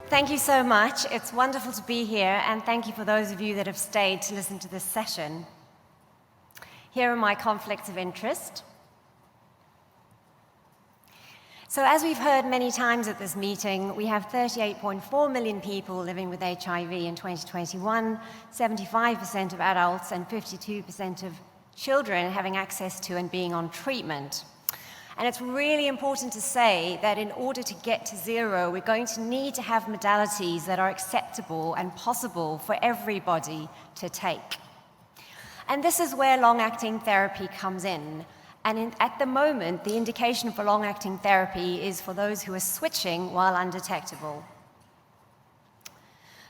Thank you so much. It's wonderful to be here, and thank you for those of you that have stayed to listen to this session. Here are my conflicts of interest. So as we've heard many times at this meeting, we have 38.4 million people living with HIV in 2021, 75% of adults and 52% of children having access to and being on treatment. And it's really important to say that in order to get to zero, we're going to need to have modalities that are acceptable and possible for everybody to take. And this is where long-acting therapy comes in. And at the moment, the indication for long-acting therapy is for those who are switching while undetectable.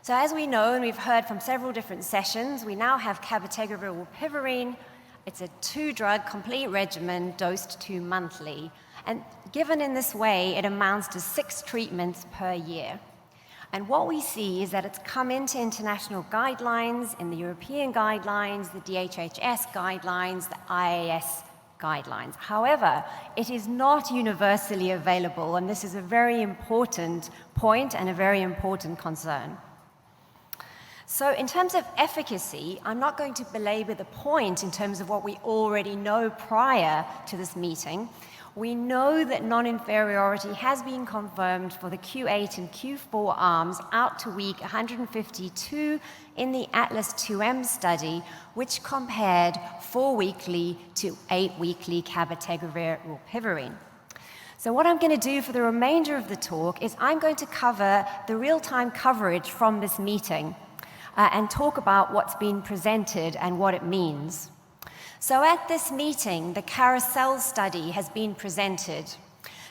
So as we know, and we've heard from several different sessions, we now have cabotegravir rilpivirine. It's a 2-drug complete regimen dosed 2 monthly. And given in this way, it amounts to 6 treatments per year. And what we see is that it's come into international guidelines, in the European guidelines, the DHHS guidelines, the IAS guidelines. However, it is not universally available, and this is a very important point and a very important concern. So in terms of efficacy, I'm not going to belabor the point in terms of what we already know prior to this meeting. We know that non-inferiority has been confirmed for the Q8 and Q4 arms out to week 152 in the Atlas 2M study, which compared 4-weekly to 8-weekly cabotegravir rilpivirine. So what I'm going to do for the remainder of the talk is I'm going to cover the real-time coverage from this meeting and talk about what's been presented and what it means. So at this meeting, the Carousel study has been presented.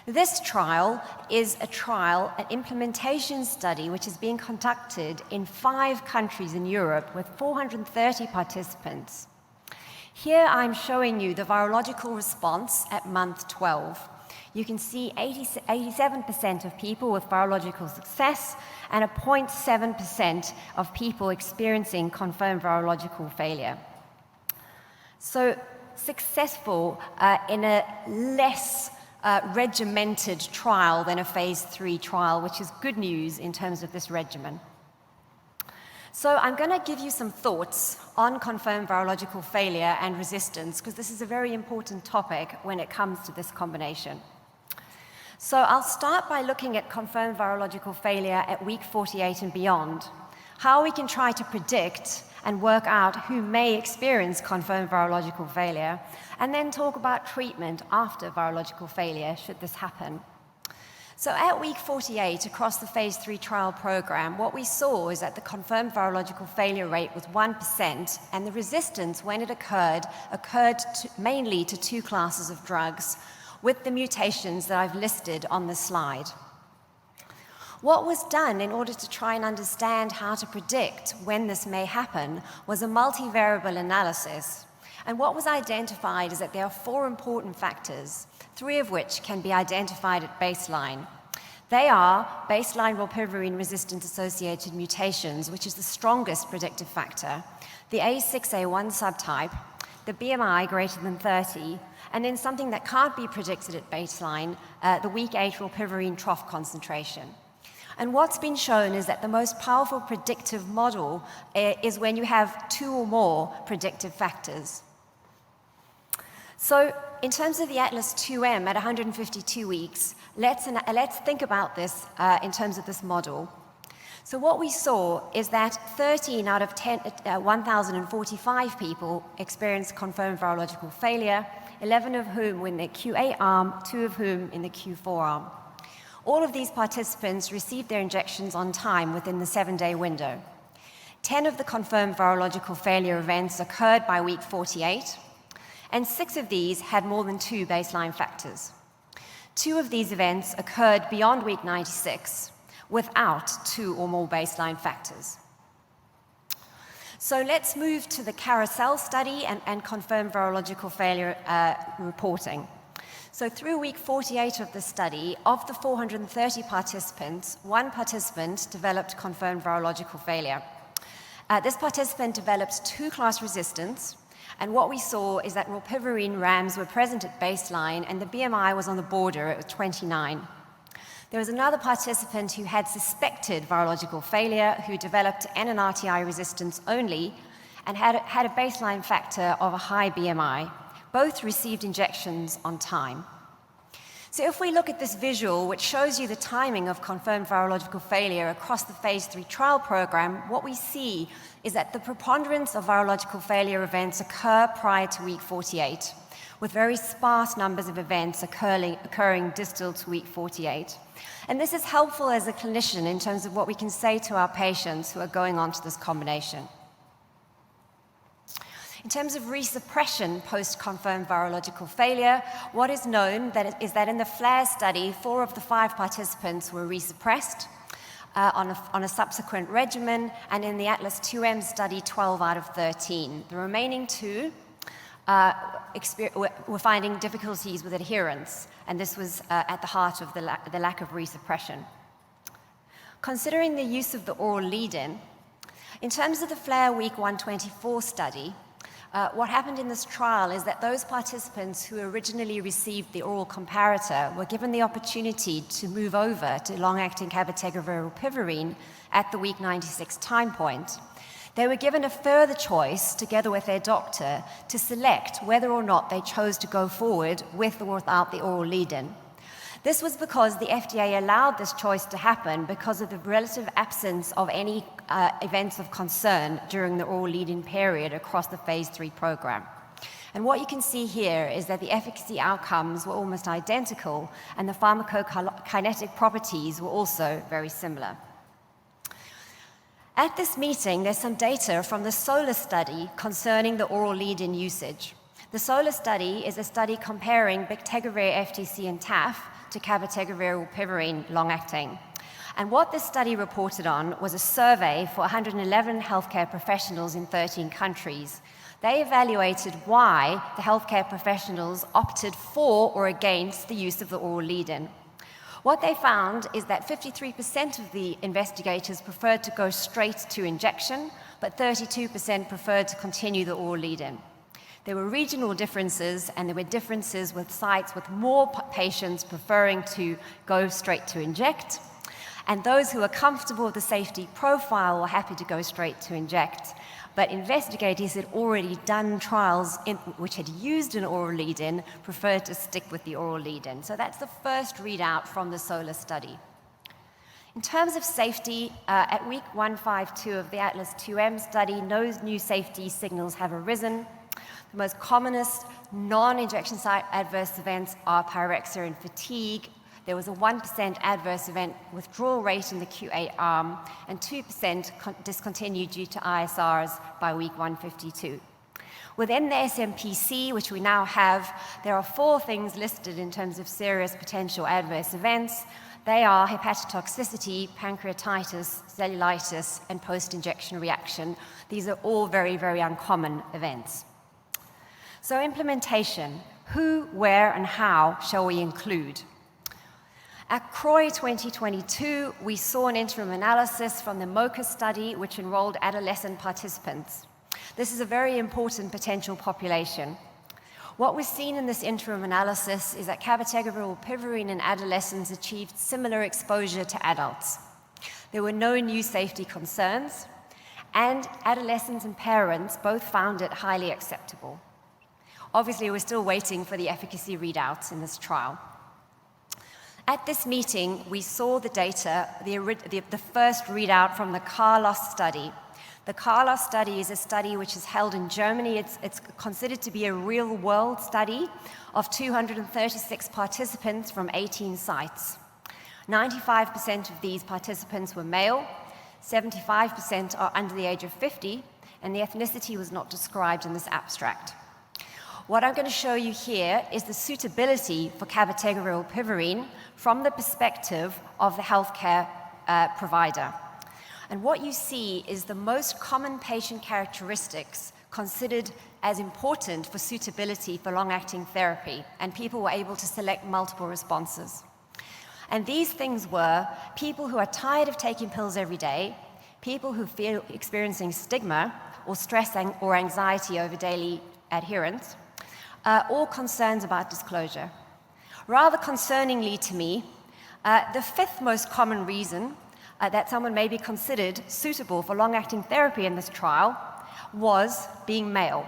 This trial is an implementation study which is being conducted in 5 countries in Europe with 430 participants. Here I'm showing you the virological response at month 12. You can see 87% of people with virological success and a 0.7% of people experiencing confirmed virological failure. So successful in a less regimented trial than a phase 3 trial, which is good news in terms of this regimen. So I'm going to give you some thoughts on confirmed virological failure and resistance, because this is a very important topic when it comes to this combination. So I'll start by looking at confirmed virological failure at week 48 and beyond, how we can try to predict and work out who may experience confirmed virological failure, and then talk about treatment after virological failure, should this happen. So at week 48, across the phase 3 trial program, what we saw is that the confirmed virological failure rate was 1%, and the resistance, when it occurred mainly to 2 classes of drugs, with the mutations that I've listed on the slide. What was done in order to try and understand how to predict when this may happen was a multivariable analysis. And what was identified is that there are 4 important factors, 3 of which can be identified at baseline. They are baseline rilpivirine resistant associated mutations, which is the strongest predictive factor, the A6A1 subtype, the BMI greater than 30, and then something that can't be predicted at baseline, the week 8 rilpivirine trough concentration. And what's been shown is that the most powerful predictive model is when you have 2 or more predictive factors. So in terms of the Atlas 2M at 152 weeks, let's think about this in terms of this model. So what we saw is that 13 out of 1,045 people experienced confirmed virological failure, 11 of whom were in the Q8 arm, 2 of whom in the Q4 arm. All of these participants received their injections on time within the 7-day window. 10 of the confirmed virological failure events occurred by week 48, and 6 of these had more than 2 baseline factors. 2 of these events occurred beyond week 96 without 2 or more baseline factors. So let's move to the Carousel study and confirmed virological failure reporting. So through week 48 of the study, of the 430 participants, 1 participant developed confirmed virological failure. This participant developed 2-class resistance, and what we saw is that rilpivirine RAMs were present at baseline, and the BMI was on the border, it was 29. There was another participant who had suspected virological failure, who developed NNRTI resistance only and had a baseline factor of a high BMI. Both received injections on time. So if we look at this visual, which shows you the timing of confirmed virological failure across the phase 3 trial program, what we see is that the preponderance of virological failure events occur prior to week 48, with very sparse numbers of events occurring distal to week 48. And this is helpful as a clinician in terms of what we can say to our patients who are going on to this combination. In terms of resuppression post-confirmed virological failure, what is known is that in the FLAIR study, 4 of the 5 participants were resuppressed on a subsequent regimen, and in the Atlas 2M study, 12 out of 13. The remaining 2 were finding difficulties with adherence, and this was at the heart of the lack of resuppression. Considering the use of the oral lead-in, in terms of the FLAIR Week 124 study, what happened in this trial is that those participants who originally received the oral comparator were given the opportunity to move over to long-acting cabotegravir pivirine at the week 96 time point. They were given a further choice, together with their doctor, to select whether or not they chose to go forward with or without the oral lead-in. This was because the FDA allowed this choice to happen because of the relative absence of any events of concern during the oral lead-in period across the phase 3 program. And what you can see here is that the efficacy outcomes were almost identical, and the pharmacokinetic properties were also very similar. At this meeting, there's some data from the SOLAR study concerning the oral lead-in usage. The SOLAR study is a study comparing bictegravir FTC and TAF to cabotegravir pivirine long-acting. And what this study reported on was a survey for 111 healthcare professionals in 13 countries. They evaluated why the healthcare professionals opted for or against the use of the oral lead-in. What they found is that 53% of the investigators preferred to go straight to injection, but 32% preferred to continue the oral lead-in. There were regional differences, and there were differences with sites with more patients preferring to go straight to inject, and those who were comfortable with the safety profile were happy to go straight to inject. But investigators had already done trials which had used an oral lead-in, preferred to stick with the oral lead-in. So that's the first readout from the SOLAR study. In terms of safety, at week 152 of the Atlas 2M study, no new safety signals have arisen. The most commonest non-injection site adverse events are pyrexia and fatigue. There was a 1% adverse event withdrawal rate in the Q8 arm, and 2% discontinued due to ISRs by week 152. Within the SMPC, which we now have, there are 4 things listed in terms of serious potential adverse events. They are hepatotoxicity, pancreatitis, cellulitis, and post-injection reaction. These are all very, very uncommon events. So implementation, who, where, and how shall we include? At CROI 2022, we saw an interim analysis from the MOCA study, which enrolled adolescent participants. This is a very important potential population. What was seen in this interim analysis is that cabotegravir pivirine in adolescents achieved similar exposure to adults. There were no new safety concerns, and adolescents and parents both found it highly acceptable. Obviously, we're still waiting for the efficacy readouts in this trial. At this meeting, we saw the data, the first readout from the CARLOS study. The CARLOS study is a study which is held in Germany. It's considered to be a real-world study of 236 participants from 18 sites. 95% of these participants were male, 75% are under the age of 50, and the ethnicity was not described in this abstract. What I'm going to show you here is the suitability for cabotegravir pivirine from the perspective of the healthcare provider. And what you see is the most common patient characteristics considered as important for suitability for long-acting therapy, and people were able to select multiple responses. And these things were people who are tired of taking pills every day, people who feel experiencing stigma or stress or anxiety over daily adherence, or concerns about disclosure. Rather concerningly to me, The fifth most common reason that someone may be considered suitable for long-acting therapy in this trial was being male.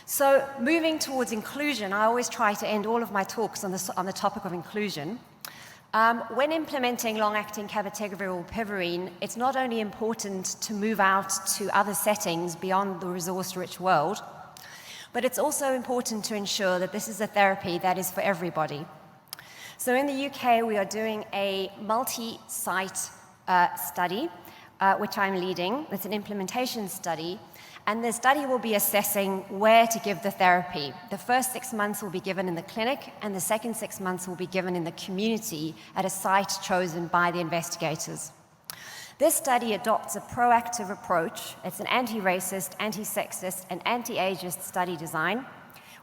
So moving towards inclusion, I always try to end all of my talks on the topic of inclusion. When implementing long-acting cabotegravir or pivarine, it's not only important to move out to other settings beyond the resource-rich world, but it's also important to ensure that this is a therapy that is for everybody. So in the UK, we are doing a multi-site study, which I'm leading. It's an implementation study, and the study will be assessing where to give the therapy. The first 6 months will be given in the clinic, and the second 6 months will be given in the community at a site chosen by the investigators. This study adopts a proactive approach. It's an anti-racist, anti-sexist, and anti-ageist study design.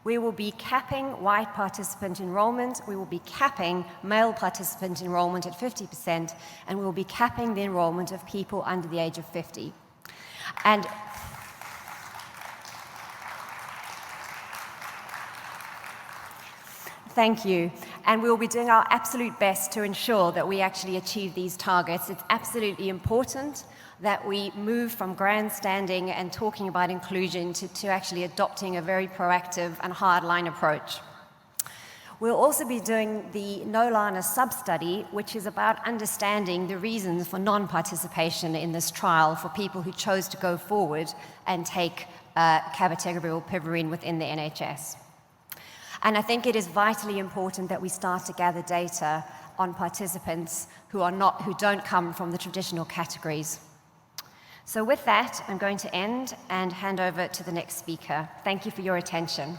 We will be capping white participant enrollment, we will be capping male participant enrollment at 50%, and we will be capping the enrollment of people under the age of 50. And thank you. And we'll be doing our absolute best to ensure that we actually achieve these targets. It's absolutely important that we move from grandstanding and talking about inclusion to actually adopting a very proactive and hardline approach. We'll also be doing the NOLANA sub-study, which is about understanding the reasons for non-participation in this trial for people who chose to go forward and take cabotegravir or pivarine within the NHS. And I think it is vitally important that we start to gather data on participants who don't come from the traditional categories. So with that, I'm going to end and hand over to the next speaker. Thank you for your attention.